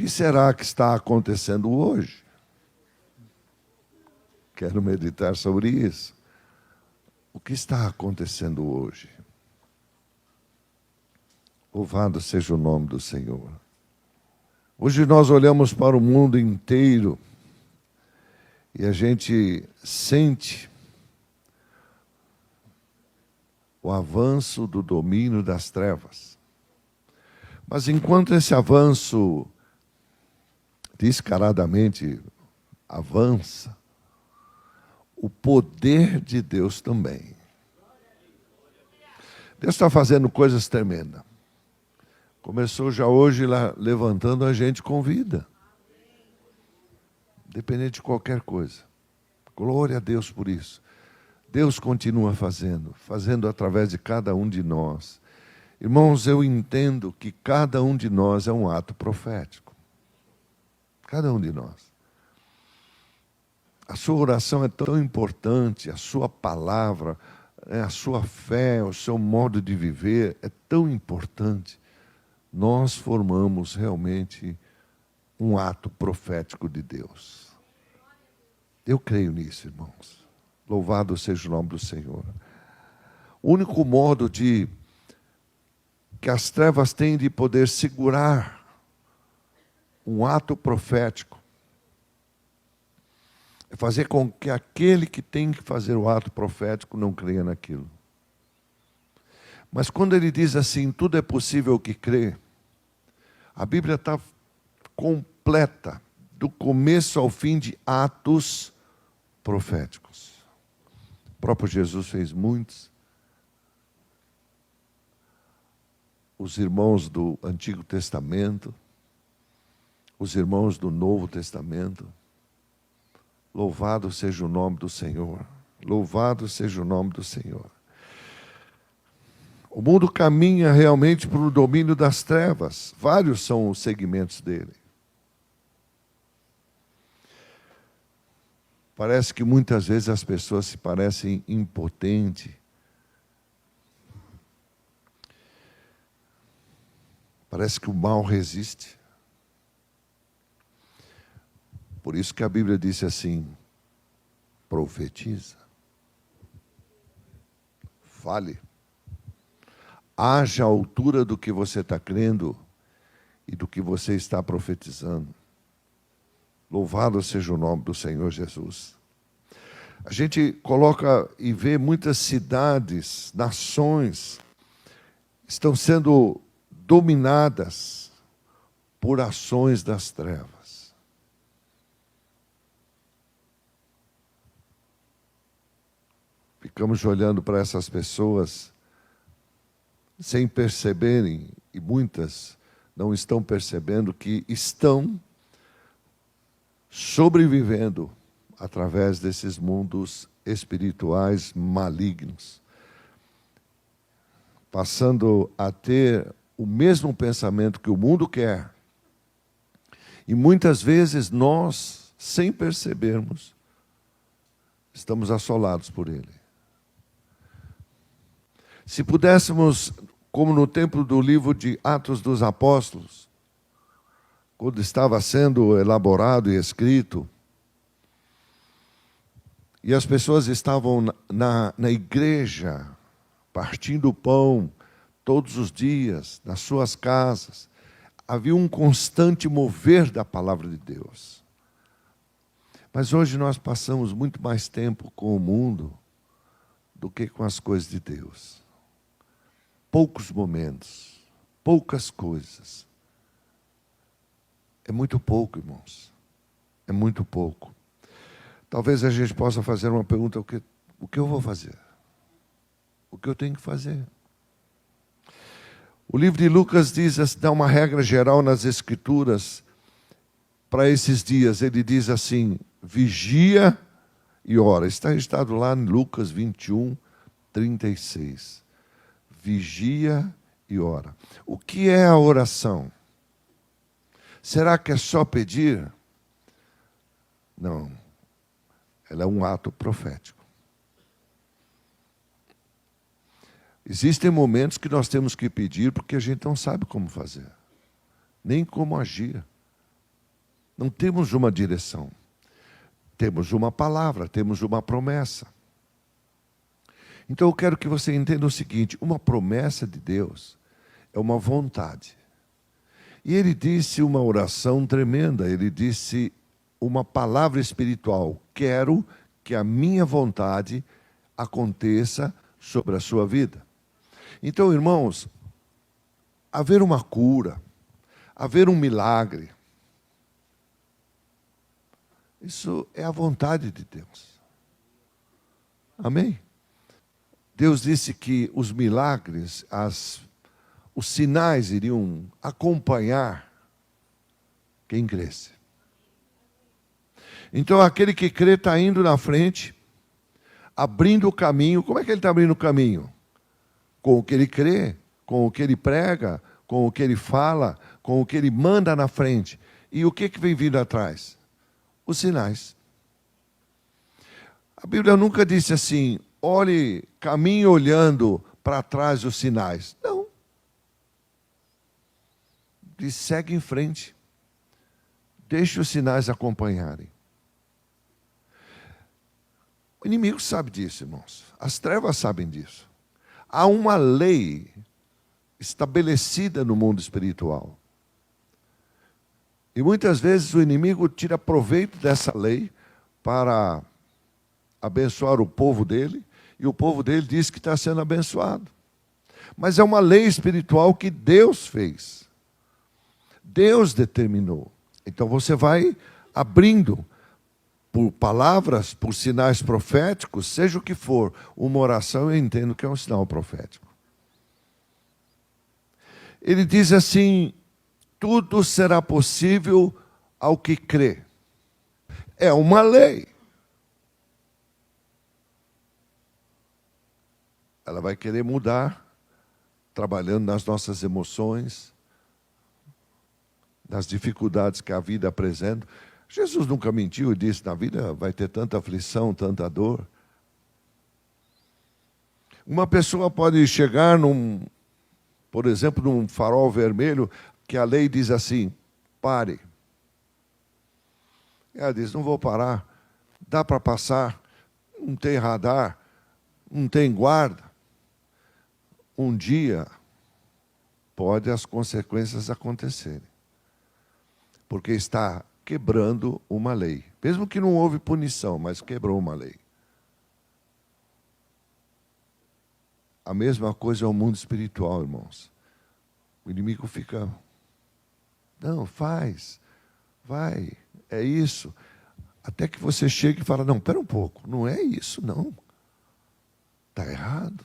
que será que está acontecendo hoje? Quero meditar sobre isso. O que está acontecendo hoje? Louvado seja o nome do Senhor. Hoje nós olhamos para o mundo inteiro e a gente sente o avanço do domínio das trevas. Mas enquanto esse avanço descaradamente avança, o poder de Deus também. Deus está fazendo coisas tremendas. Começou já hoje lá, levantando a gente com vida. Independente de qualquer coisa. Glória a Deus por isso. Deus continua fazendo através de cada um de nós. Irmãos, eu entendo que cada um de nós é um ato profético. Cada um de nós. A sua oração é tão importante, a sua palavra, a sua fé, o seu modo de viver é tão importante. Nós formamos realmente um ato profético de Deus. Eu creio nisso, irmãos. Louvado seja o nome do Senhor. O único modo que as trevas têm de poder segurar um ato profético é fazer com que aquele que tem que fazer o ato profético não creia naquilo. Mas quando ele diz assim, tudo é possível que crê, a Bíblia está completa, do começo ao fim, de atos proféticos. O próprio Jesus fez muitos. Os irmãos do Antigo Testamento, os irmãos do Novo Testamento. Louvado seja o nome do Senhor. Louvado seja o nome do Senhor. O mundo caminha realmente para o domínio das trevas. Vários são os segmentos dele. Parece que muitas vezes as pessoas se parecem impotentes. Parece que o mal resiste. Por isso que a Bíblia disse assim, profetiza, fale, haja a altura do que você está crendo e do que você está profetizando. Louvado seja o nome do Senhor Jesus. A gente coloca e vê muitas cidades, nações, estão sendo dominadas por ações das trevas. Ficamos olhando para essas pessoas sem perceberem, e muitas não estão percebendo que estão sobrevivendo através desses mundos espirituais malignos, passando a ter o mesmo pensamento que o mundo quer. E muitas vezes nós, sem percebermos, estamos assolados por ele. Se pudéssemos, como no tempo do livro de Atos dos Apóstolos, quando estava sendo elaborado e escrito, e as pessoas estavam na igreja, partindo o pão todos os dias, nas suas casas, havia um constante mover da palavra de Deus. Mas hoje nós passamos muito mais tempo com o mundo do que com as coisas de Deus. Poucos momentos, poucas coisas. É muito pouco, irmãos. É muito pouco. Talvez a gente possa fazer uma pergunta, o que eu vou fazer? O que eu tenho que fazer? O livro de Lucas dá uma regra geral nas Escrituras para esses dias. Ele diz assim, vigia e ora. Está registrado lá em Lucas 21, 36. Vigia e ora. O que é a oração? Será que é só pedir? Não. Ela é um ato profético. Existem momentos que nós temos que pedir porque a gente não sabe como fazer, nem como agir. Não temos uma direção. Temos uma palavra, temos uma promessa. Então eu quero que você entenda o seguinte: uma promessa de Deus é uma vontade. E ele disse uma oração tremenda, ele disse uma palavra espiritual: quero que a minha vontade aconteça sobre a sua vida. Então, irmãos, haver uma cura, haver um milagre, isso é a vontade de Deus. Amém? Deus disse que os milagres, os sinais iriam acompanhar quem cresce. Então, aquele que crê está indo na frente, abrindo o caminho. Como é que ele está abrindo o caminho? Com o que ele crê, com o que ele prega, com o que ele fala, com o que ele manda na frente. E o que vem vindo atrás? Os sinais. A Bíblia nunca disse assim: olhe, caminhe olhando para trás os sinais. Não. Diz: segue em frente. Deixe os sinais acompanharem. O inimigo sabe disso, irmãos. As trevas sabem disso. Há uma lei estabelecida no mundo espiritual. E muitas vezes o inimigo tira proveito dessa lei para abençoar o povo dele, e o povo dele diz que está sendo abençoado. Mas é uma lei espiritual que Deus fez. Deus determinou. Então você vai abrindo por palavras, por sinais proféticos, seja o que for. Uma oração eu entendo que é um sinal profético. Ele diz assim: tudo será possível ao que crê. É uma lei. Ela vai querer mudar, trabalhando nas nossas emoções, nas dificuldades que a vida apresenta. Jesus nunca mentiu e disse: na vida vai ter tanta aflição, tanta dor. Uma pessoa pode chegar por exemplo, num farol vermelho, que a lei diz assim: pare. Ela diz: não vou parar, dá para passar, não tem radar, não tem guarda. Um dia pode as consequências acontecerem, porque está quebrando uma lei. Mesmo que não houve punição, mas quebrou uma lei. A mesma coisa é o mundo espiritual, irmãos. O inimigo fica: não, faz, vai, é isso. Até que você chega e fala: não, espera um pouco, não é isso, não. Está errado.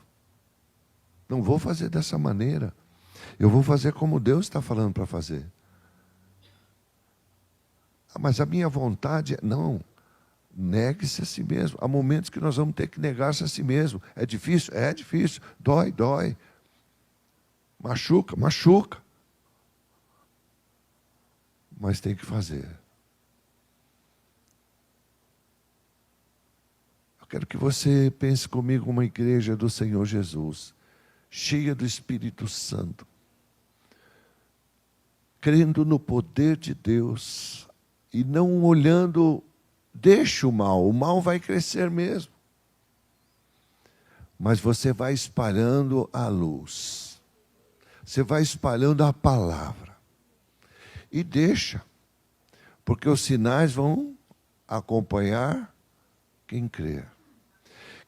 Não vou fazer dessa maneira. Eu vou fazer como Deus está falando para fazer. Mas a minha vontade é... Não, negue-se a si mesmo. Há momentos que nós vamos ter que negar-se a si mesmo. É difícil? É difícil. Dói, dói. Machuca, machuca. Mas tem que fazer. Eu quero que você pense comigo uma igreja do Senhor Jesus, cheia do Espírito Santo, crendo no poder de Deus e não olhando, deixa o mal vai crescer mesmo. Mas você vai espalhando a luz, você vai espalhando a palavra e deixa, porque os sinais vão acompanhar quem crer.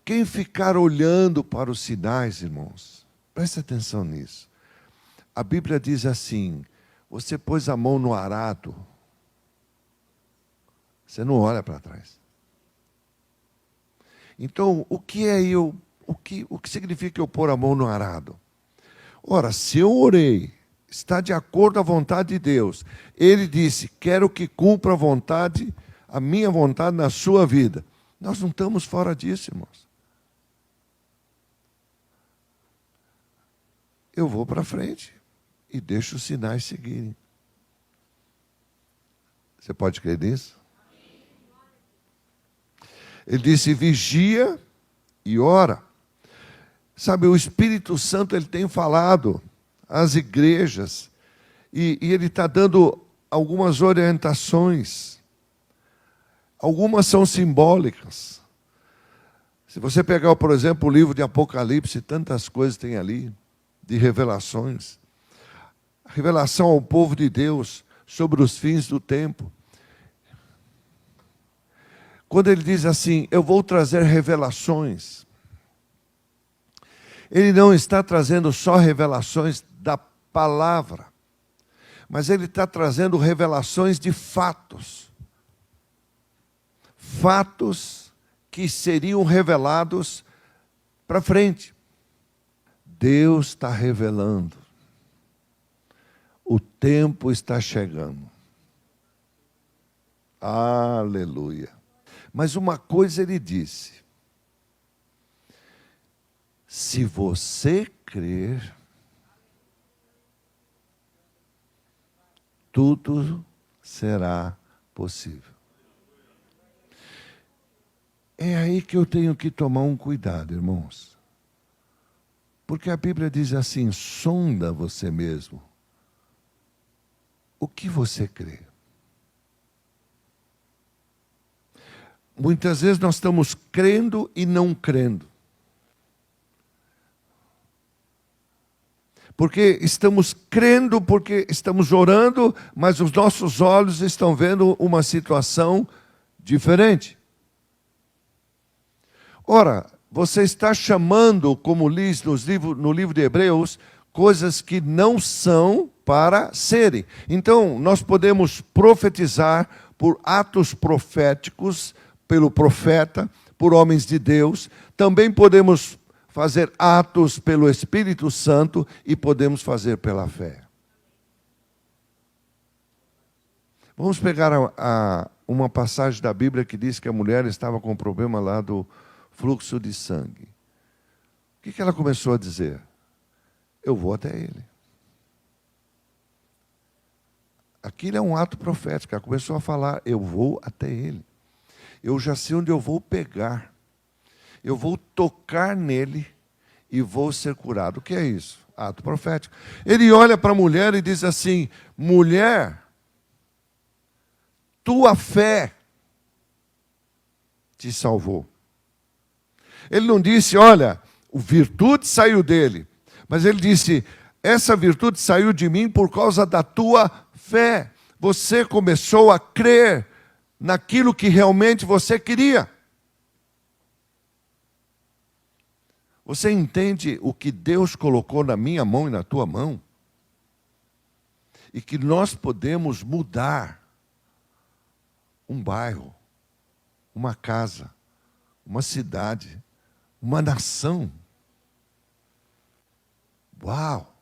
Quem ficar olhando para os sinais, irmãos, preste atenção nisso. A Bíblia diz assim: você pôs a mão no arado, você não olha para trás. Então, o que significa eu pôr a mão no arado? Ora, se eu orei, está de acordo com a vontade de Deus. Ele disse: quero que cumpra a minha vontade na sua vida. Nós não estamos fora disso, irmãos. Eu vou para frente e deixo os sinais seguirem. Você pode crer nisso? Ele disse: vigia e ora. Sabe, o Espírito Santo ele tem falado às igrejas, e ele está dando algumas orientações. Algumas são simbólicas. Se você pegar, por exemplo, o livro de Apocalipse, tantas coisas tem ali, de revelações. A revelação ao povo de Deus sobre os fins do tempo. Quando ele diz assim, eu vou trazer revelações, ele não está trazendo só revelações da palavra, mas ele está trazendo revelações de fatos. Fatos que seriam revelados para frente. Deus está revelando. O tempo está chegando. Aleluia. Mas uma coisa ele disse: se você crer, tudo será possível. É aí que eu tenho que tomar um cuidado, irmãos. Porque a Bíblia diz assim, sonda você mesmo. O que você crê? Muitas vezes nós estamos crendo e não crendo. Porque estamos crendo, porque estamos orando, mas os nossos olhos estão vendo uma situação diferente. Ora, você está chamando, como diz no livro de Hebreus, coisas que não são para serem. Então, nós podemos profetizar por atos proféticos, pelo profeta, por homens de Deus. Também podemos fazer atos pelo Espírito Santo e podemos fazer pela fé. Vamos pegar uma passagem da Bíblia que diz que a mulher estava com um problema lá do fluxo de sangue. O que ela começou a dizer? Eu vou até ele. Aquilo é um ato profético. Ela começou a falar, eu vou até ele. Eu já sei onde eu vou pegar. Eu vou tocar nele e vou ser curado. O que é isso? Ato profético. Ele olha para a mulher e diz assim, mulher, tua fé te salvou. Ele não disse, olha, a virtude saiu dele. Mas ele disse, essa virtude saiu de mim por causa da tua fé. Você começou a crer naquilo que realmente você queria. Você entende o que Deus colocou na minha mão e na tua mão? E que nós podemos mudar um bairro, uma casa, uma cidade, uma nação. Uau!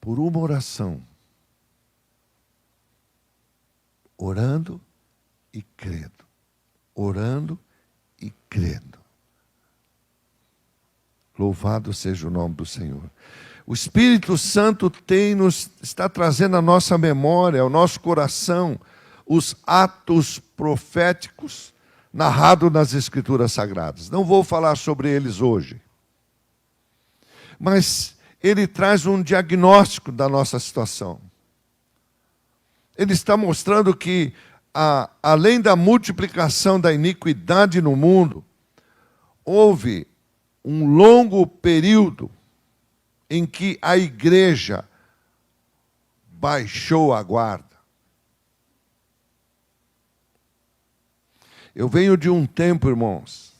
Por uma oração. Orando e crendo. Orando e crendo. Louvado seja o nome do Senhor. O Espírito Santo está trazendo à nossa memória, ao nosso coração, os atos proféticos narrados nas Escrituras Sagradas. Não vou falar sobre eles hoje. Mas ele traz um diagnóstico da nossa situação. Ele está mostrando que, além da multiplicação da iniquidade no mundo, houve um longo período em que a igreja baixou a guarda. Eu venho de um tempo, irmãos,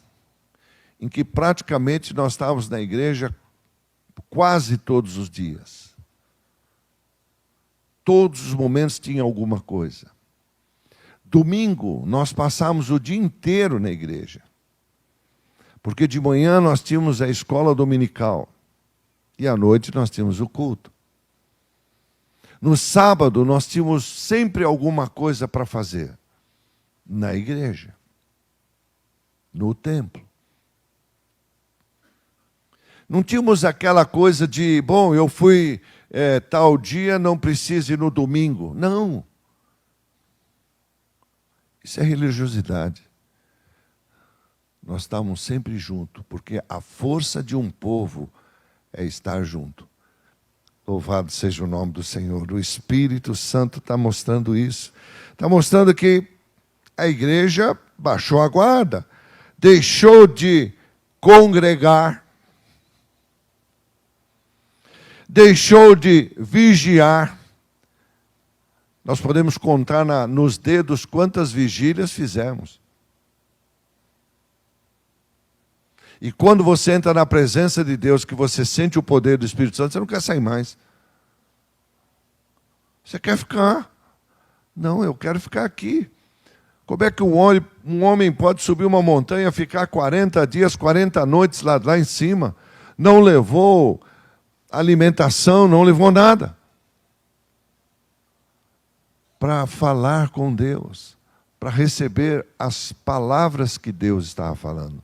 em que praticamente nós estávamos na igreja quase todos os dias. Todos os momentos tinha alguma coisa. Domingo, nós passávamos o dia inteiro na igreja. Porque de manhã nós tínhamos a escola dominical. E à noite nós tínhamos o culto. No sábado, nós tínhamos sempre alguma coisa para fazer. Na igreja. No templo. Não tínhamos aquela coisa de, bom, eu fui tal dia, não preciso ir no domingo. Não. Isso é religiosidade. Nós estávamos sempre juntos, porque a força de um povo é estar junto. Louvado seja o nome do Senhor. O Espírito Santo está mostrando isso. Está mostrando que a igreja baixou a guarda, deixou de congregar, deixou de vigiar. Nós podemos contar nos dedos quantas vigílias fizemos. E quando você entra na presença de Deus, que você sente o poder do Espírito Santo, você não quer sair mais. Você quer ficar. Não, eu quero ficar aqui. Como é que um homem pode subir uma montanha, ficar 40 dias, 40 noites lá em cima? Não levou alimentação, não levou nada. Para falar com Deus, para receber as palavras que Deus estava falando.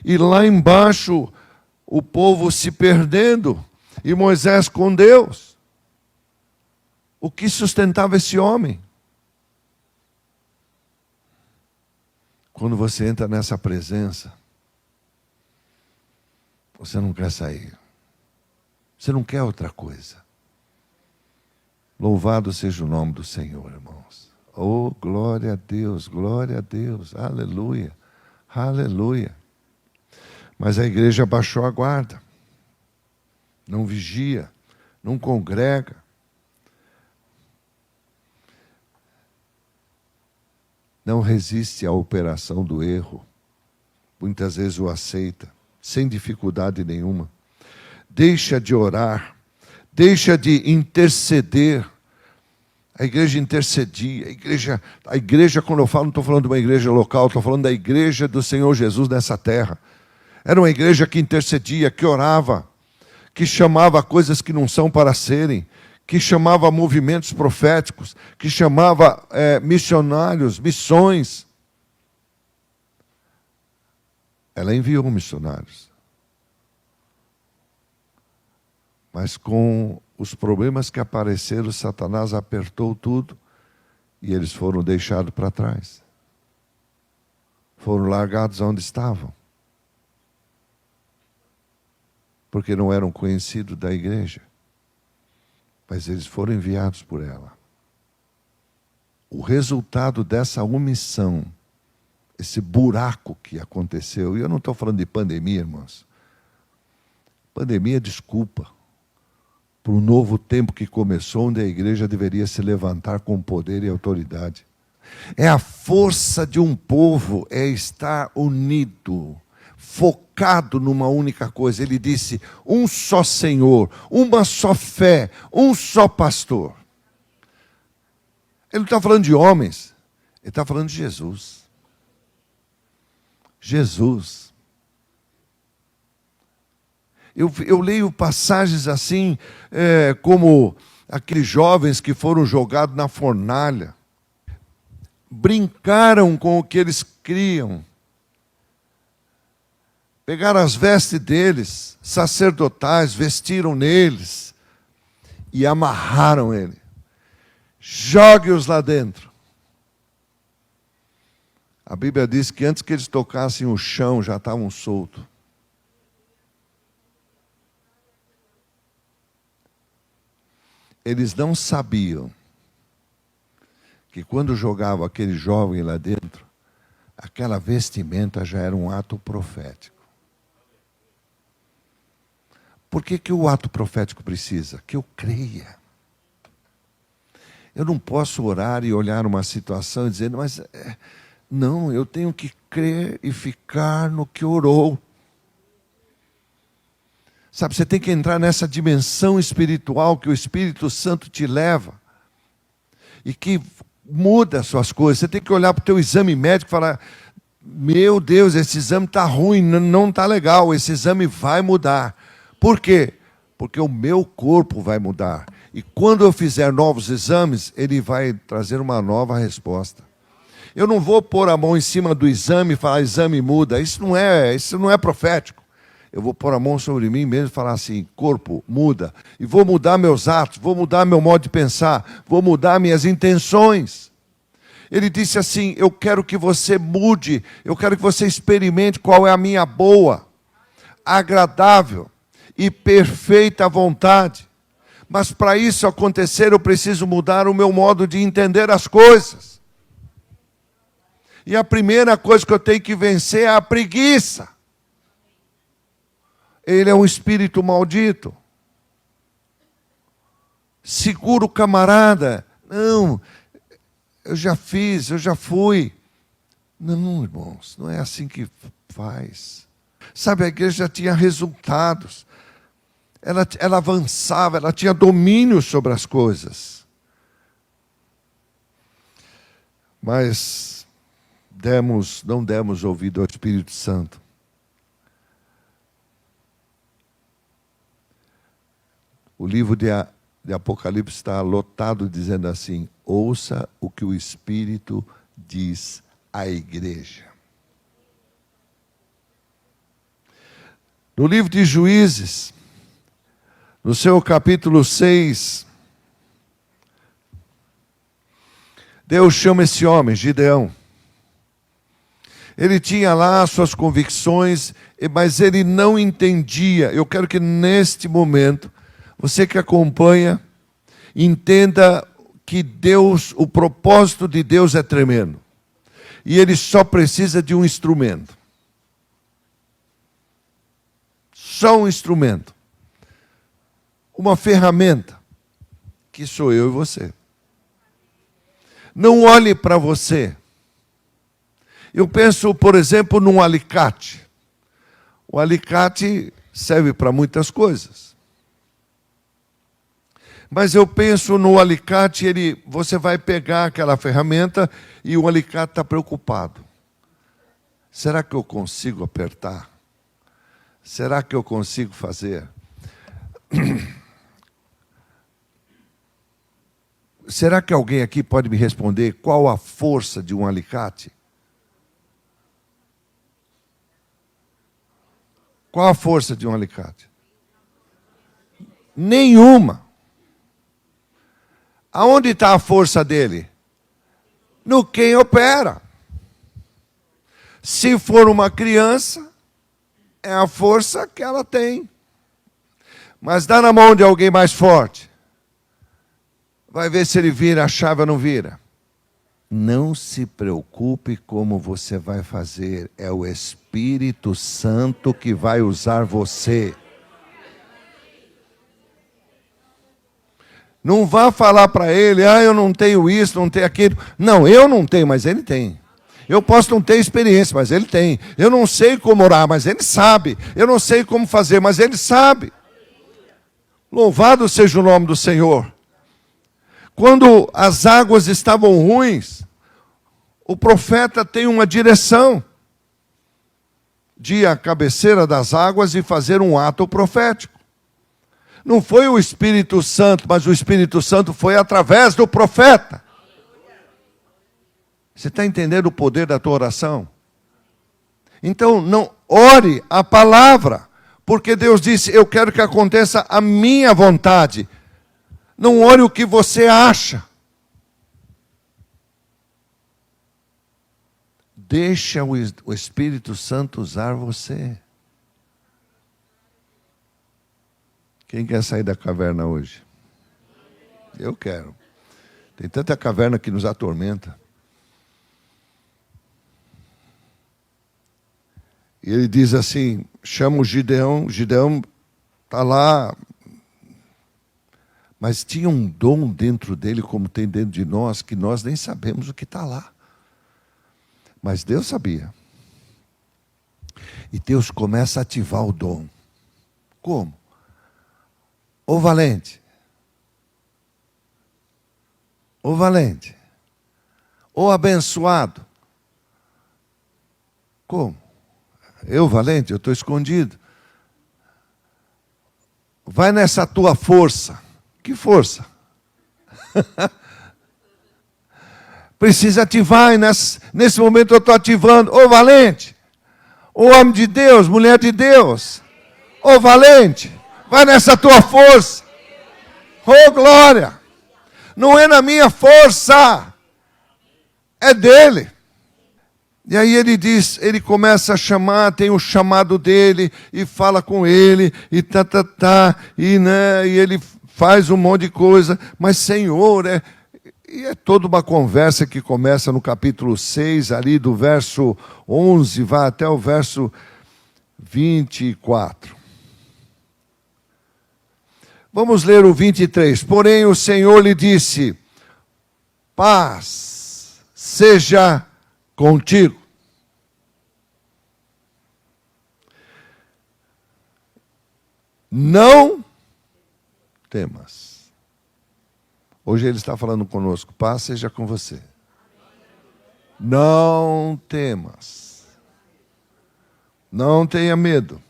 E lá embaixo, o povo se perdendo, e Moisés com Deus. O que sustentava esse homem? Quando você entra nessa presença, você não quer sair. Você não quer outra coisa. Louvado seja o nome do Senhor, irmãos. Oh, glória a Deus, aleluia, aleluia. Mas a igreja baixou a guarda, não vigia, não congrega. Não resiste à operação do erro. Muitas vezes o aceita, sem dificuldade nenhuma. Deixa de orar, deixa de interceder. A igreja intercedia, a igreja, quando eu falo, não estou falando de uma igreja local, estou falando da igreja do Senhor Jesus nessa terra. Era uma igreja que intercedia, que orava, que chamava coisas que não são para serem, que chamava movimentos proféticos, que chamava missionários, missões. Ela enviou missionários. Mas com os problemas que apareceram, Satanás apertou tudo e eles foram deixados para trás. Foram largados onde estavam. Porque não eram conhecidos da igreja. Mas eles foram enviados por ela. O resultado dessa omissão, esse buraco que aconteceu, e eu não estou falando de pandemia, irmãos. Pandemia, desculpa, para o novo tempo que começou, onde a igreja deveria se levantar com poder e autoridade. É a força de um povo, é estar unido, focado numa única coisa. Ele disse, um só Senhor, uma só fé, um só pastor. Ele não está falando de homens, ele está falando de Jesus. Jesus. Eu leio passagens assim, como aqueles jovens que foram jogados na fornalha, brincaram com o que eles criam, pegaram as vestes deles, sacerdotais, vestiram neles e amarraram ele. Jogue-os lá dentro. A Bíblia diz que antes que eles tocassem o chão, já estavam soltos. Eles não sabiam que quando jogavam aquele jovem lá dentro, aquela vestimenta já era um ato profético. Por que o ato profético precisa? Que eu creia. Eu não posso orar e olhar uma situação e dizer, mas não, eu tenho que crer e ficar no que orou. Sabe, você tem que entrar nessa dimensão espiritual que o Espírito Santo te leva e que muda as suas coisas. Você tem que olhar para o teu exame médico e falar, meu Deus, esse exame está ruim, não está legal, esse exame vai mudar. Por quê? Porque o meu corpo vai mudar. E quando eu fizer novos exames, ele vai trazer uma nova resposta. Eu não vou pôr a mão em cima do exame e falar, exame muda. Isso não é profético. Eu vou pôr a mão sobre mim mesmo e falar assim, corpo, muda. E vou mudar meus atos, vou mudar meu modo de pensar, vou mudar minhas intenções. Ele disse assim, eu quero que você mude, eu quero que você experimente qual é a minha boa, agradável e perfeita vontade. Mas para isso acontecer, eu preciso mudar o meu modo de entender as coisas. E a primeira coisa que eu tenho que vencer é a preguiça. Ele é um espírito maldito. Segura o camarada. Não, eu já fiz, eu já fui. Não, irmãos, não é assim que faz. Sabe, a igreja tinha resultados. Ela avançava, ela tinha domínio sobre as coisas. Mas não demos ouvido ao Espírito Santo. O livro de Apocalipse está lotado dizendo assim: ouça o que o Espírito diz à igreja. No livro de Juízes, no seu capítulo 6, Deus chama esse homem, Gideão. Ele tinha lá suas convicções, mas ele não entendia. Eu quero que neste momento, você que acompanha, entenda que Deus, o propósito de Deus é tremendo. E ele só precisa de um instrumento. Só um instrumento. Uma ferramenta, que sou eu e você. Não olhe para você. Eu penso, por exemplo, num alicate. O alicate serve para muitas coisas. Mas eu penso no alicate, você vai pegar aquela ferramenta e o alicate está preocupado. Será que eu consigo apertar? Será que eu consigo fazer? Será que alguém aqui pode me responder qual a força de um alicate? Qual a força de um alicate? Nenhuma. Aonde está a força dele? No quem opera. Se for uma criança, é a força que ela tem. Mas dá na mão de alguém mais forte. Vai ver se ele vira a chave ou não vira. Não se preocupe como você vai fazer. É o Espírito Santo que vai usar você. Não vá falar para ele, eu não tenho isso, não tenho aquilo. Não, eu não tenho, mas ele tem. Eu posso não ter experiência, mas ele tem. Eu não sei como orar, mas ele sabe. Eu não sei como fazer, mas ele sabe. Louvado seja o nome do Senhor. Quando as águas estavam ruins, o profeta tem uma direção de ir à cabeceira das águas e fazer um ato profético. Não foi o Espírito Santo, mas o Espírito Santo foi através do profeta. Você está entendendo o poder da tua oração? Então, não ore a palavra, porque Deus disse, eu quero que aconteça a minha vontade. Não ore o que você acha. Deixa o Espírito Santo usar você. Quem quer sair da caverna hoje? Eu quero. Tem tanta caverna que nos atormenta. E ele diz assim, chama o Gideão. Gideão está lá. Mas tinha um dom dentro dele, como tem dentro de nós, que nós nem sabemos o que está lá. Mas Deus sabia. E Deus começa a ativar o dom. Como? Ô valente. Ô valente. Ô abençoado. Como? Eu, valente, eu estou escondido. Vai nessa tua força. Que força? Precisa ativar, e nesse momento eu estou ativando. Ô valente, ô homem de Deus, mulher de Deus, ô valente, vai nessa tua força. Ô glória, não é na minha força, é dele. E aí ele diz, ele começa a chamar, tem o chamado dele, e fala com ele, e e ele faz um monte de coisa, mas Senhor, e é toda uma conversa que começa no capítulo 6, ali do verso 11, vai até o verso 24. Vamos ler o 23. Porém o Senhor lhe disse: paz seja contigo. Não temas. Hoje ele está falando conosco: paz seja com você. Não temas. Não tenha medo.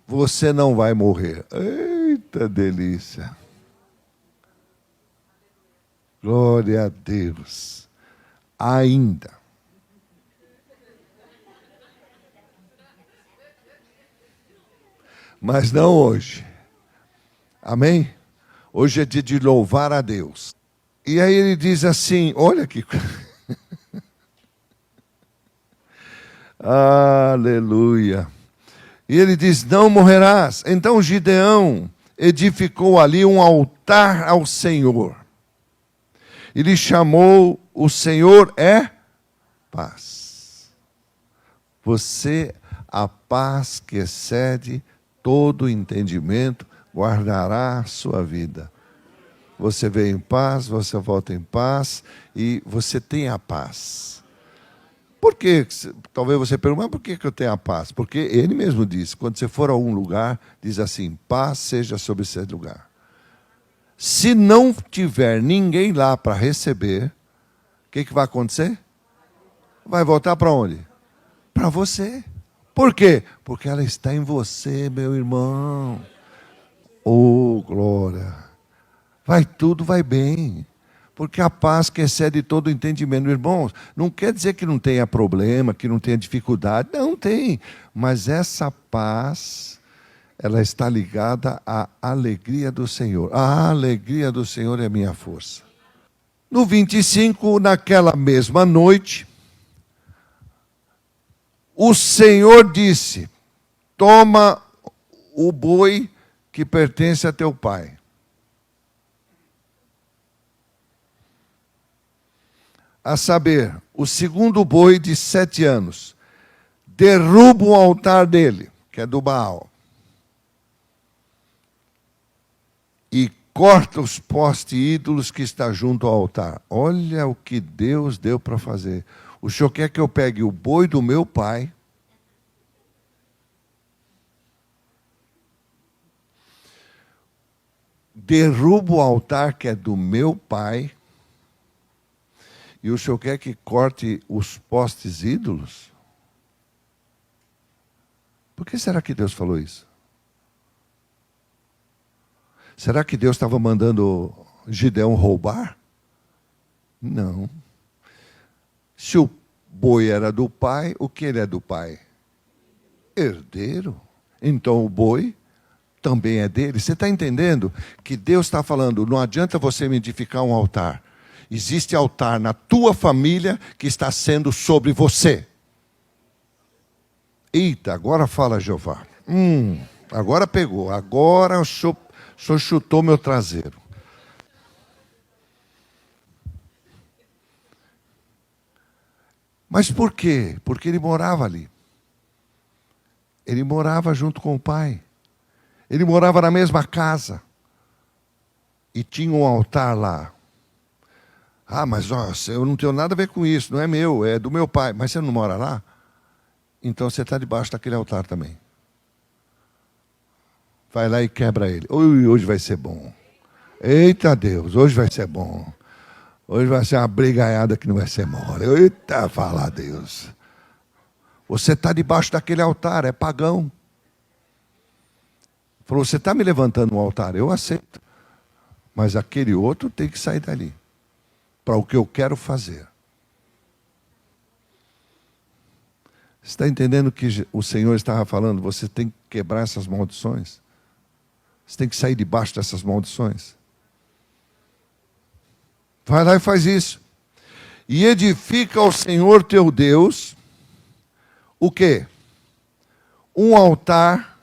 Você não vai morrer. Eita delícia. Glória a Deus. Ainda. Mas não hoje. Amém? Hoje é dia de louvar a Deus. E aí ele diz assim, olha que... Aleluia. E ele diz, não morrerás. Então Gideão edificou ali um altar ao Senhor. Ele chamou o Senhor é paz. Você, a paz que excede todo entendimento, guardará a sua vida. Você veio em paz, você volta em paz e você tem a paz. Por que? Talvez você pergunte, mas por que eu tenho a paz? Porque ele mesmo disse, quando você for a um lugar, diz assim, paz seja sobre esse lugar. Se não tiver ninguém lá para receber, o que vai acontecer? Vai voltar para onde? Para você. Por quê? Porque ela está em você, meu irmão. Oh, glória. Tudo vai bem. Porque a paz que excede todo entendimento. Irmãos, não quer dizer que não tenha problema, que não tenha dificuldade. Não tem. Mas essa paz, ela está ligada à alegria do Senhor. A alegria do Senhor é a minha força. No 25, naquela mesma noite, o Senhor disse, toma o boi que pertence a teu pai. A saber, o segundo boi de 7 anos, derruba o altar dele, que é do Baal, e corta os postes ídolos que está junto ao altar. Olha o que Deus deu para fazer. O senhor quer que eu pegue o boi do meu pai, derruba o altar que é do meu pai, e o senhor quer que corte os postes ídolos? Por que será que Deus falou isso? Será que Deus estava mandando Gideão roubar? Não. Se o boi era do pai, o que ele é do pai? Herdeiro. Então o boi também é dele. Você está entendendo que Deus está falando, não adianta você me edificar um altar. Existe altar na tua família que está sendo sobre você. Eita, agora fala Jeová. Agora pegou. Agora o senhor chutou meu traseiro. Mas por quê? Porque ele morava ali. Ele morava junto com o pai. Ele morava na mesma casa. E tinha um altar lá. Ah, mas nossa, eu não tenho nada a ver com isso, não é meu, é do meu pai. Mas você não mora lá? Então você está debaixo daquele altar também. Vai lá e quebra ele. Ui, hoje vai ser bom. Eita Deus, hoje vai ser bom. Hoje vai ser uma brigaiada que não vai ser mole. Eita, fala Deus. Você está debaixo daquele altar, é pagão. Falou, você está me levantando um altar, eu aceito. Mas aquele outro tem que sair dali. Para o que eu quero fazer. Você está entendendo que o Senhor estava falando? Você tem que quebrar essas maldições. Você tem que sair debaixo dessas maldições. Vai lá e faz isso. E edifica ao Senhor teu Deus, o quê? Um altar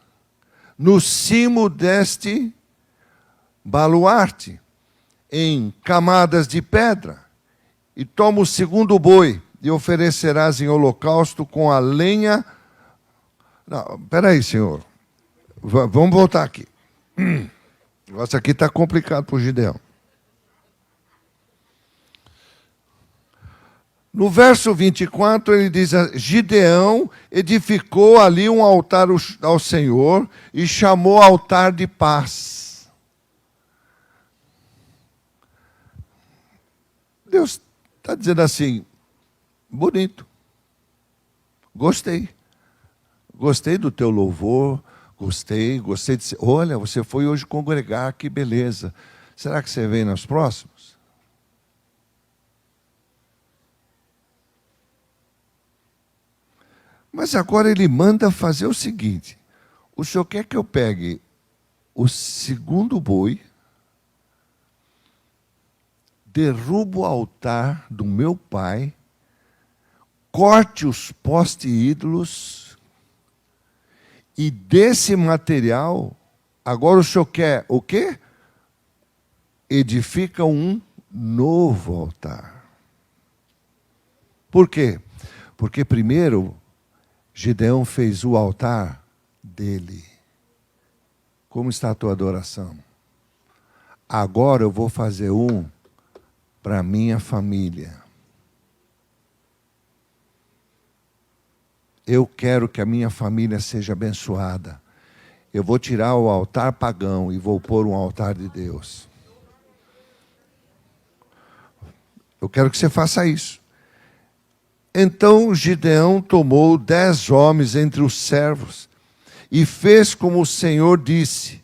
no cimo deste baluarte em camadas de pedra, e toma o segundo boi, e oferecerás em holocausto com a lenha. Não, peraí, Senhor. Vamos voltar aqui. O negócio aqui está complicado para o Gideão. No verso 24, ele diz: Gideão edificou ali um altar ao Senhor e chamou altar de paz. Deus está dizendo assim: bonito, gostei. Gostei do teu louvor, gostei de ser. Olha, você foi hoje congregar, que beleza. Será que você vem nos próximos? Mas agora ele manda fazer o seguinte: o senhor quer que eu pegue o segundo boi, derrubo o altar do meu pai, corte os postes ídolos, e desse material, agora o senhor quer o quê? Edifica um novo altar. Por quê? Porque primeiro Gideão fez o altar dele. Como está a tua adoração? Agora eu vou fazer um para minha família. Eu quero que a minha família seja abençoada. Eu vou tirar o altar pagão e vou pôr um altar de Deus. Eu quero que você faça isso. Então Gideão tomou 10 homens entre os servos e fez como o Senhor disse.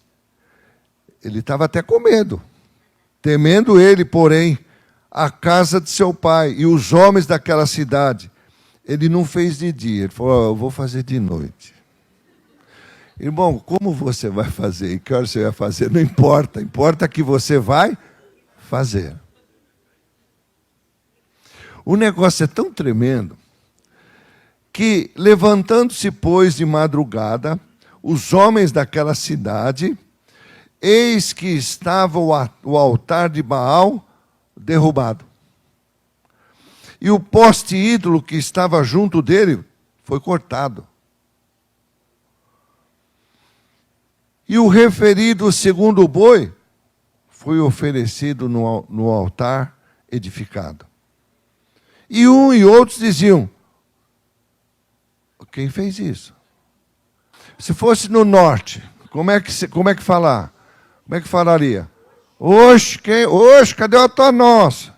Ele estava até com medo. Temendo ele, porém, a casa de seu pai e os homens daquela cidade. Ele não fez de dia, ele falou: eu vou fazer de noite. Irmão, como você vai fazer e que hora você vai fazer, não importa. Importa que você vai fazer. O negócio é tão tremendo que, levantando-se, pois, de madrugada, os homens daquela cidade, eis que estava o altar de Baal derrubado. E o poste ídolo que estava junto dele foi cortado. E o referido segundo boi foi oferecido no altar edificado. E um e outros diziam: quem fez isso? Se fosse no norte, como é que falar? Como é que falaria? Oxe, cadê a tua nossa?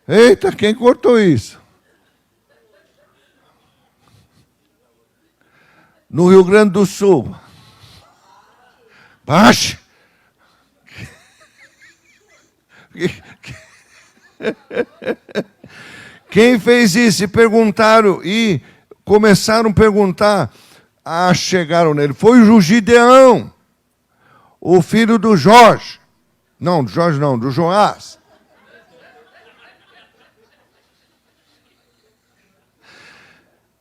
Eita, quem cortou isso? No Rio Grande do Sul. Baixe. Quem fez isso? E perguntaram, e começaram a perguntar. Chegaram nele. Foi o Gideão, o filho do Jorge. Não, do Jorge não, do Joás.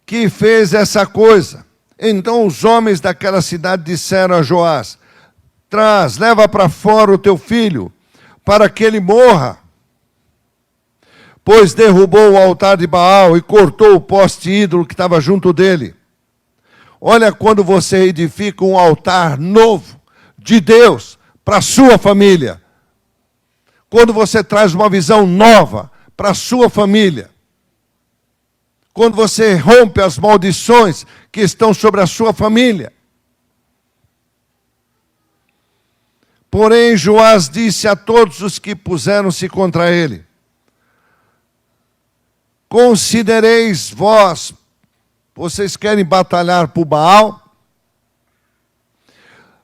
Que fez essa coisa. Então os homens daquela cidade disseram a Joás: leva para fora o teu filho, para que ele morra. Pois derrubou o altar de Baal e cortou o poste ídolo que estava junto dele. Olha, quando você edifica um altar novo de Deus para a sua família, quando você traz uma visão nova para a sua família, quando você rompe as maldições que estão sobre a sua família. Porém, Joás disse a todos os que puseram-se contra ele: considereis vós, vocês querem batalhar por Baal?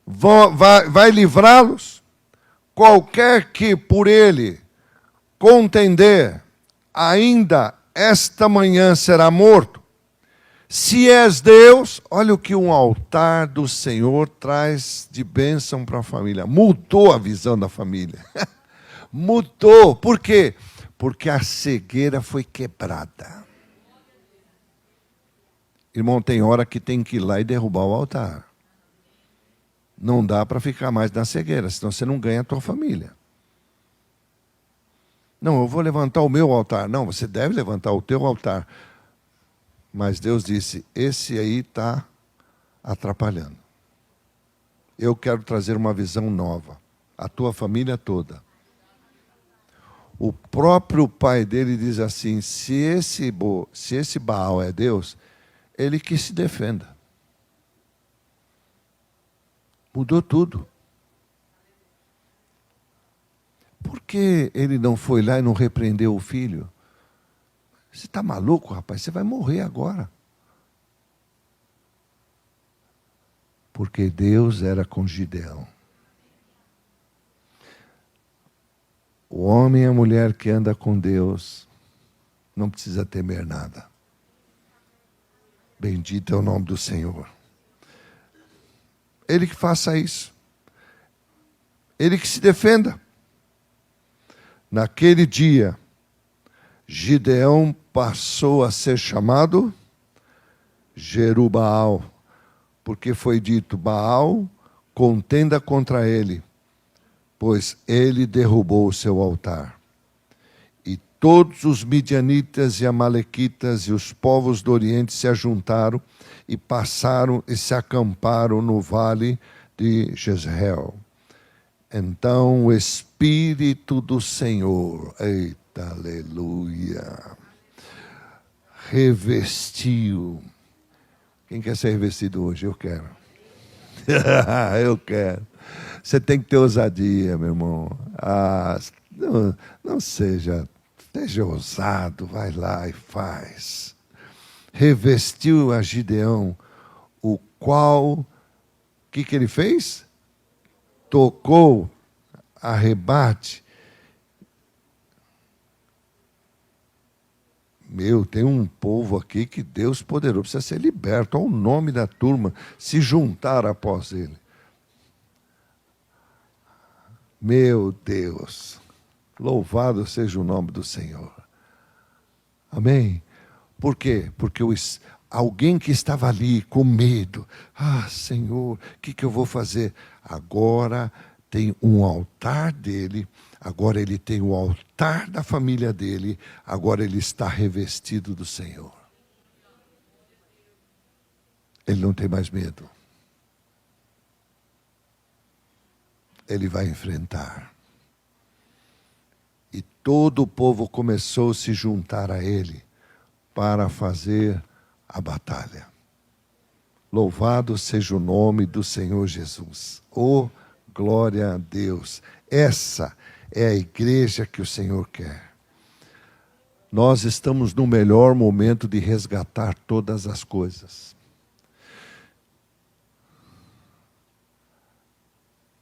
Vai livrá-los? Qualquer que por ele contender, ainda esta manhã será morto. Se és Deus, olha o que um altar do Senhor traz de bênção para a família. Mudou a visão da família. Mudou. Por quê? Porque a cegueira foi quebrada. Irmão, tem hora que tem que ir lá e derrubar o altar. Não dá para ficar mais na cegueira, senão você não ganha a tua família. Não, eu vou levantar o meu altar. Não, você deve levantar o teu altar. Mas Deus disse, esse aí está atrapalhando. Eu quero trazer uma visão nova. A tua família toda. O próprio pai dele diz assim, se esse Baal é Deus, ele que se defenda. Mudou tudo. Por que ele não foi lá e não repreendeu o filho? Você está maluco, rapaz? Você vai morrer agora. Porque Deus era com Gideão. O homem e a mulher que anda com Deus não precisa temer nada. Bendito é o nome do Senhor. Ele que faça isso. Ele que se defenda. Naquele dia, Gideão passou a ser chamado Jerubaal, porque foi dito, Baal contenda contra ele, pois ele derrubou o seu altar. E todos os midianitas e amalequitas e os povos do Oriente se ajuntaram e passaram e se acamparam no vale de Jezreel. Então o Espírito do Senhor, eita, aleluia, revestiu. Quem quer ser revestido hoje? Eu quero. Eu quero. Você tem que ter ousadia, meu irmão. Não seja ousado, vai lá e faz. Revestiu a Gideão, o qual, o que ele fez? Tocou a rebate. Tem um povo aqui que Deus poderoso precisa ser liberto. Olha o nome da turma, se juntar após ele. Meu Deus, louvado seja o nome do Senhor. Amém? Por quê? Porque alguém que estava ali com medo, Senhor, o que eu vou fazer? Agora tem um altar dele, agora ele tem o altar da família dele, agora ele está revestido do Senhor. Ele não tem mais medo. Ele vai enfrentar. E todo o povo começou a se juntar a ele para fazer a batalha. Louvado seja o nome do Senhor Jesus. Oh, glória a Deus. Essa é a igreja que o Senhor quer. Nós estamos no melhor momento de resgatar todas as coisas.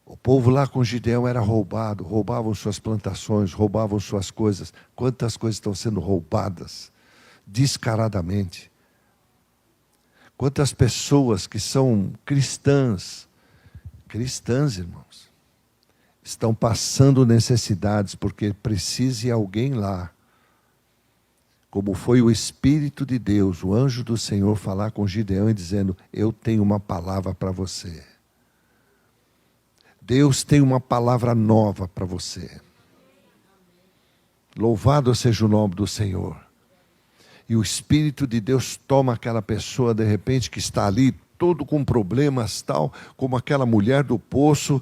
O povo lá com Gideão era roubado, roubavam suas plantações, roubavam suas coisas. Quantas coisas estão sendo roubadas descaradamente? Quantas pessoas que são cristãs, irmãos, estão passando necessidades porque precisa alguém lá, como foi o Espírito de Deus, o anjo do Senhor falar com Gideão e dizendo, eu tenho uma palavra para você. Deus tem uma palavra nova para você. Louvado seja o nome do Senhor. E o Espírito de Deus toma aquela pessoa, de repente, que está ali, todo com problemas, tal, como aquela mulher do poço,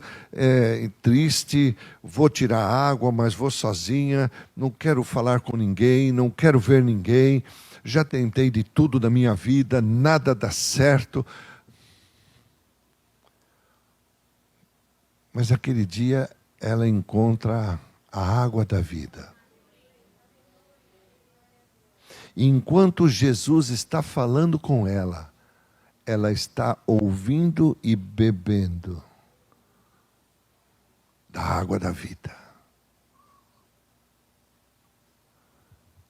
triste, vou tirar água, mas vou sozinha, não quero falar com ninguém, não quero ver ninguém, já tentei de tudo na minha vida, nada dá certo. Mas aquele dia ela encontra a água da vida. E enquanto Jesus está falando com ela, ela está ouvindo e bebendo da água da vida.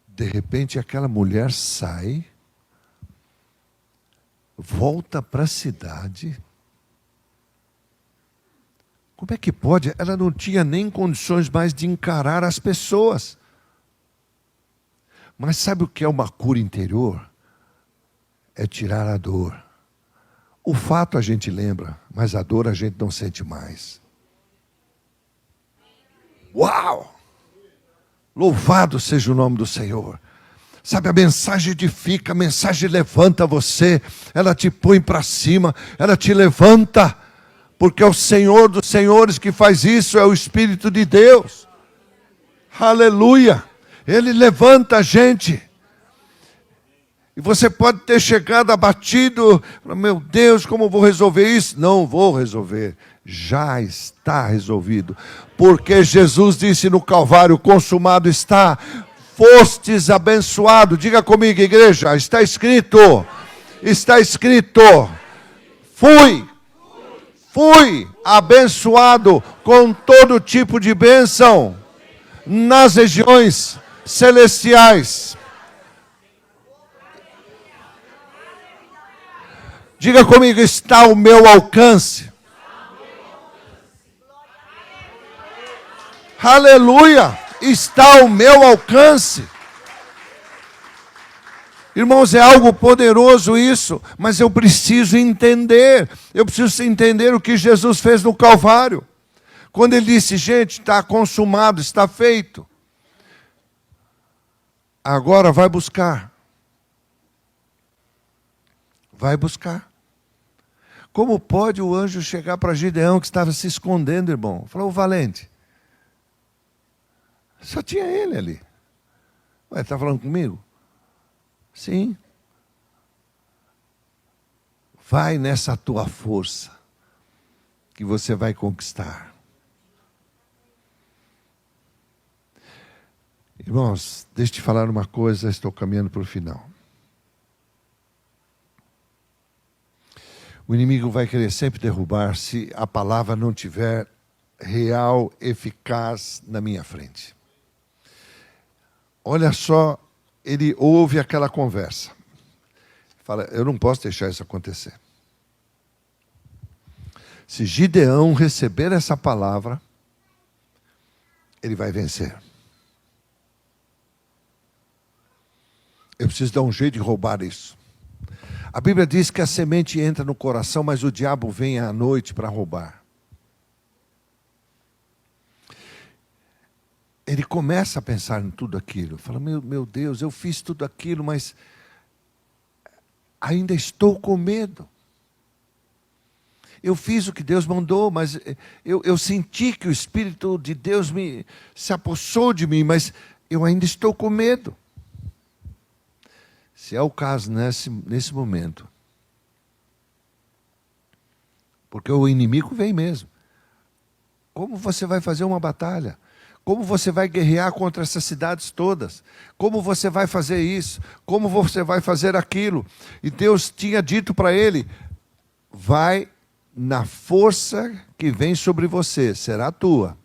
De repente aquela mulher sai, volta para a cidade. Como é que pode? Ela não tinha nem condições mais de encarar as pessoas. Mas sabe o que é uma cura interior? É tirar a dor. O fato a gente lembra, mas a dor a gente não sente mais. Uau! Louvado seja o nome do Senhor. Sabe, a mensagem edifica, a mensagem levanta você, ela te põe para cima, ela te levanta, porque é o Senhor dos Senhores que faz isso, é o Espírito de Deus. Aleluia! Ele levanta a gente. E você pode ter chegado abatido, meu Deus, como vou resolver isso? Não vou resolver, já está resolvido. Porque Jesus disse no Calvário, consumado está, fostes abençoado. Diga comigo, igreja, está escrito, fui abençoado com todo tipo de bênção nas regiões celestiais. Diga comigo, está ao meu alcance. Aleluia, está ao meu alcance. Irmãos, é algo poderoso isso, mas eu preciso entender o que Jesus fez no Calvário. Quando ele disse, gente, está consumado, está feito. Agora vai buscar. Vai buscar. Como pode o anjo chegar para Gideão, que estava se escondendo, irmão? Falou, valente. Só tinha ele ali. Ué, está falando comigo? Sim. Vai nessa tua força, que você vai conquistar. Irmãos, deixa eu te falar uma coisa, estou caminhando para o final. O inimigo vai querer sempre derrubar se a palavra não tiver real, eficaz na minha frente. Olha só, ele ouve aquela conversa. Fala, eu não posso deixar isso acontecer. Se Gideão receber essa palavra, ele vai vencer. Eu preciso dar um jeito de roubar isso. A Bíblia diz que a semente entra no coração, mas o diabo vem à noite para roubar. Ele começa a pensar em tudo aquilo. Fala, meu Deus, eu fiz tudo aquilo, mas ainda estou com medo. Eu fiz o que Deus mandou, mas eu senti que o Espírito de Deus se apossou de mim, mas eu ainda estou com medo. Se é o caso nesse momento, porque o inimigo vem mesmo. Como você vai fazer uma batalha? Como você vai guerrear contra essas cidades todas? Como você vai fazer isso? Como você vai fazer aquilo? E Deus tinha dito para ele, vai na força que vem sobre você, será tua.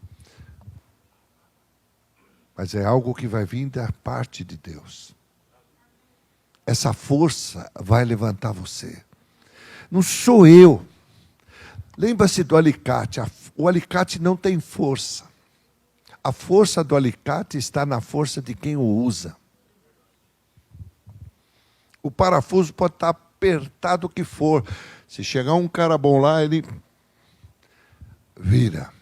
Mas é algo que vai vir da parte de Deus. Essa força vai levantar você. Não sou eu. Lembra-se do alicate. O alicate não tem força. A força do alicate está na força de quem o usa. O parafuso pode estar apertado o que for. Se chegar um cara bom lá, ele vira.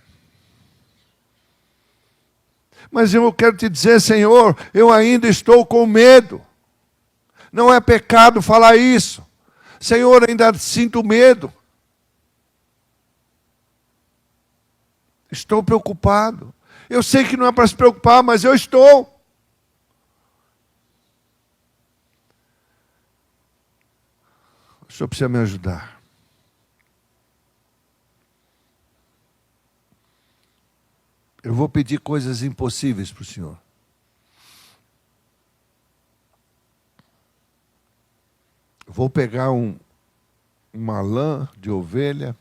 Mas eu quero te dizer, Senhor, eu ainda estou com medo. Não é pecado falar isso. Senhor, ainda sinto medo. Estou preocupado. Eu sei que não é para se preocupar, mas eu estou. O Senhor precisa me ajudar. Eu vou pedir coisas impossíveis para o Senhor. Vou pegar uma lã de ovelha,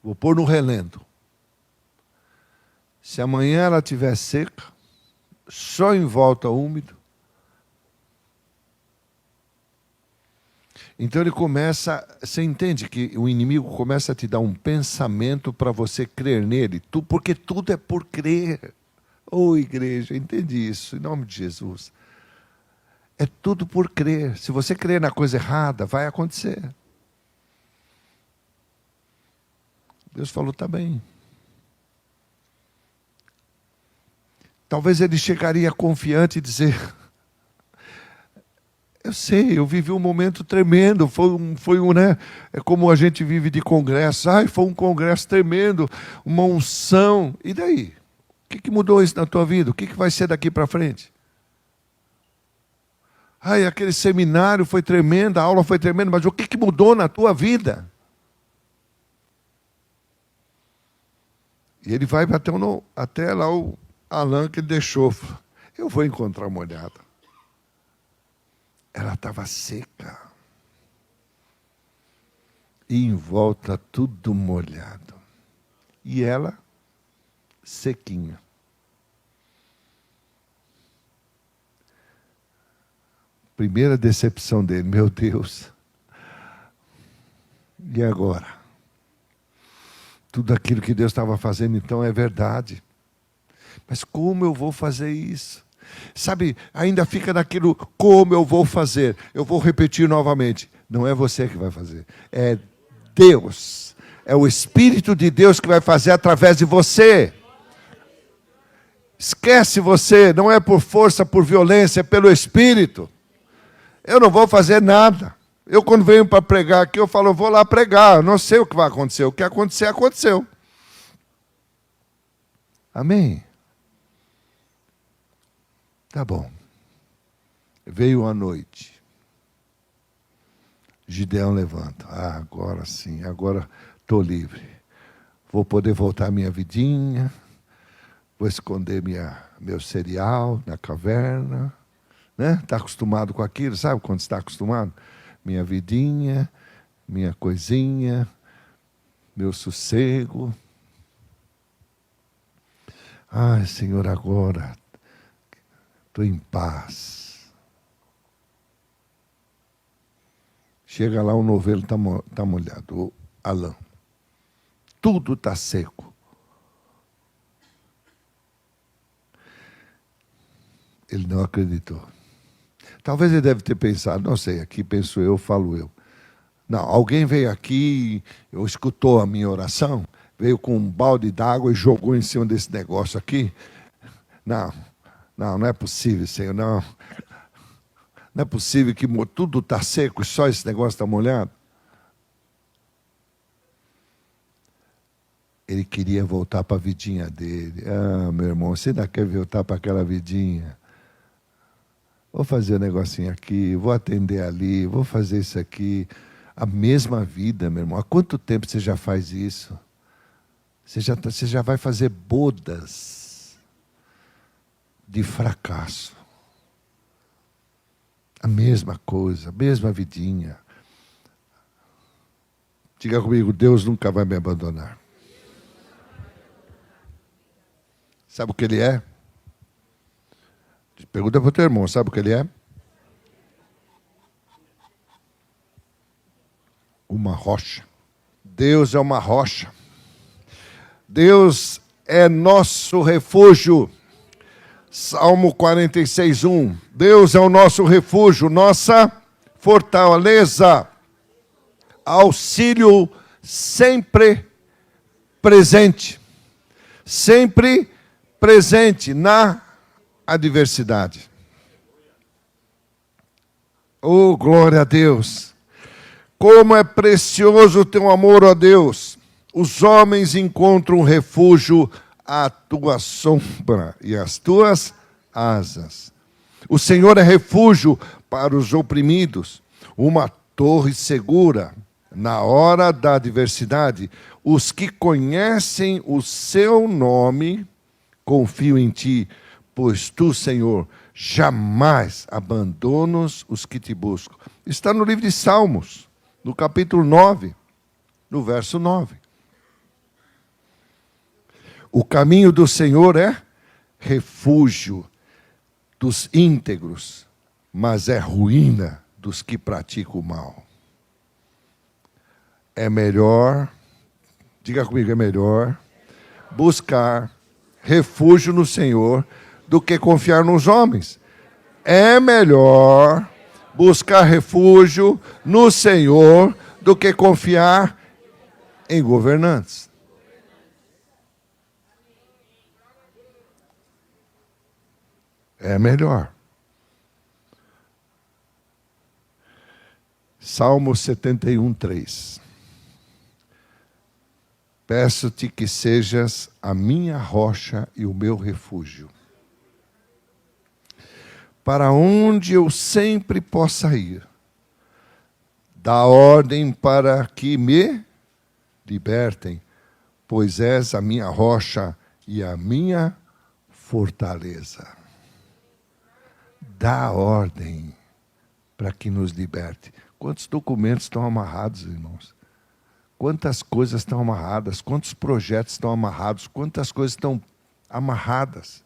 vou pôr no relento. Se amanhã ela estiver seca, só em volta úmido, então ele começa, você entende que o inimigo começa a te dar um pensamento para você crer nele, porque tudo é por crer. Igreja, entende isso, em nome de Jesus. É tudo por crer. Se você crer na coisa errada, vai acontecer. Deus falou, tá bem. Talvez ele chegaria confiante e dizer, eu sei, eu vivi um momento tremendo, né? É como a gente vive de congresso. Ai, foi um congresso tremendo, uma unção. E daí? O que mudou isso na tua vida? O que vai ser daqui para frente? Ai, aquele seminário foi tremendo, a aula foi tremenda, mas o que mudou na tua vida? E ele vai até lá o Alain que ele deixou. Eu vou encontrar uma olhada. Ela estava seca. E em volta tudo molhado. E ela sequinha. Primeira decepção dele, meu Deus. E agora? Tudo aquilo que Deus estava fazendo então é verdade. Mas como eu vou fazer isso? Sabe, ainda fica naquilo, como eu vou fazer? Eu vou repetir novamente. Não é você que vai fazer, é Deus. É o Espírito de Deus que vai fazer através de você. Esquece você, não é por força, por violência, é pelo Espírito. Eu não vou fazer nada. Eu quando venho para pregar aqui, eu falo, eu vou lá pregar. Eu não sei o que vai acontecer. O que acontecer, aconteceu. Amém? Tá bom. Veio a noite. Gideão levanta. Agora sim, agora estou livre. Vou poder voltar à minha vidinha. Vou esconder meu cereal na caverna. Né? Está acostumado com aquilo, sabe quando está acostumado? Minha vidinha, minha coisinha, meu sossego. Ai, Senhor, agora estou em paz. Chega lá, o novelo está molhado, o Alain. Tudo está seco. Ele não acreditou. Talvez ele deve ter pensado, não sei, aqui penso eu, falo eu. Não, alguém veio aqui, escutou a minha oração, veio com um balde d'água e jogou em cima desse negócio aqui. Não é possível, Senhor, não. Não é possível que tudo está seco e só esse negócio está molhado. Ele queria voltar para a vidinha dele. Meu irmão, você ainda quer voltar para aquela vidinha? Vou fazer um negocinho aqui, vou atender ali, vou fazer isso aqui. A mesma vida, meu irmão. Há quanto tempo você já faz isso? Você já vai fazer bodas de fracasso. A mesma coisa, a mesma vidinha. Diga comigo, Deus nunca vai me abandonar. Sabe o que Ele é? Pergunta para o teu irmão, sabe o que Ele é? Uma rocha. Deus é uma rocha. Deus é nosso refúgio. Salmo 46:1. Deus é o nosso refúgio, nossa fortaleza. Auxílio sempre presente. Sempre presente na adversidade. Oh, glória a Deus. Como é precioso o teu amor, ó Deus. Os homens encontram refúgio à tua sombra e às tuas asas. O Senhor é refúgio para os oprimidos, uma torre segura na hora da adversidade. Os que conhecem o seu nome confiam em ti, pois tu, Senhor, jamais abandonas os que te buscam. Está no livro de Salmos, no capítulo 9, no verso 9. O caminho do Senhor é refúgio dos íntegros, mas é ruína dos que praticam o mal. É melhor, diga comigo, é melhor buscar refúgio no Senhor do que confiar nos homens. É melhor buscar refúgio no Senhor do que confiar em governantes. É melhor. Salmo 71, 3. Peço-te que sejas a minha rocha e o meu refúgio, para onde eu sempre possa ir. Dá ordem para que me libertem, pois és a minha rocha e a minha fortaleza. Dá ordem para que nos liberte. Quantos documentos estão amarrados, irmãos? Quantas coisas estão amarradas? Quantos projetos estão amarrados? Quantas coisas estão amarradas?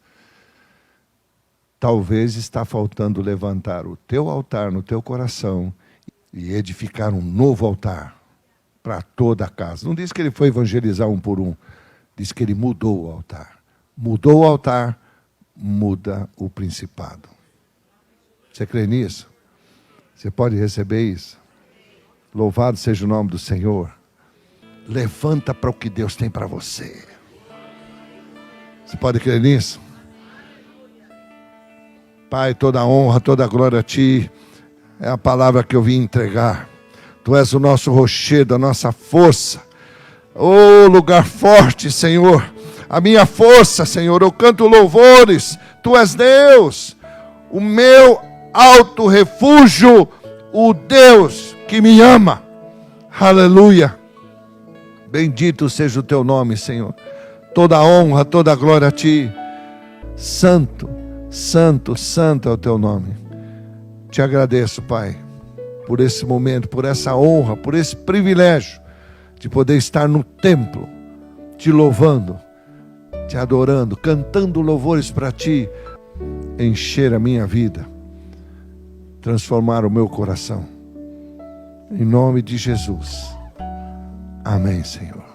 Talvez está faltando levantar o teu altar no teu coração e edificar um novo altar para toda a casa. Não diz que ele foi evangelizar um por um. Diz que ele mudou o altar. Mudou o altar, muda o principado. Você crê nisso? Você pode receber isso? Louvado seja o nome do Senhor. Levanta para o que Deus tem para você. Você pode crer nisso? Pai, toda a honra, toda a glória a Ti. É a palavra que eu vim entregar. Tu és o nosso rochedo, a nossa força. Oh, lugar forte, Senhor. A minha força, Senhor. Eu canto louvores. Tu és Deus. O meu alto refúgio. O Deus que me ama. Aleluia. Bendito seja o Teu nome, Senhor. Toda a honra, toda a glória a Ti. Santo, santo, santo é o Teu nome. Te agradeço, Pai, por esse momento, por essa honra, por esse privilégio de poder estar no templo, te louvando, te adorando, cantando louvores para Ti, encher a minha vida, transformar o meu coração. Em nome de Jesus. Amém, Senhor.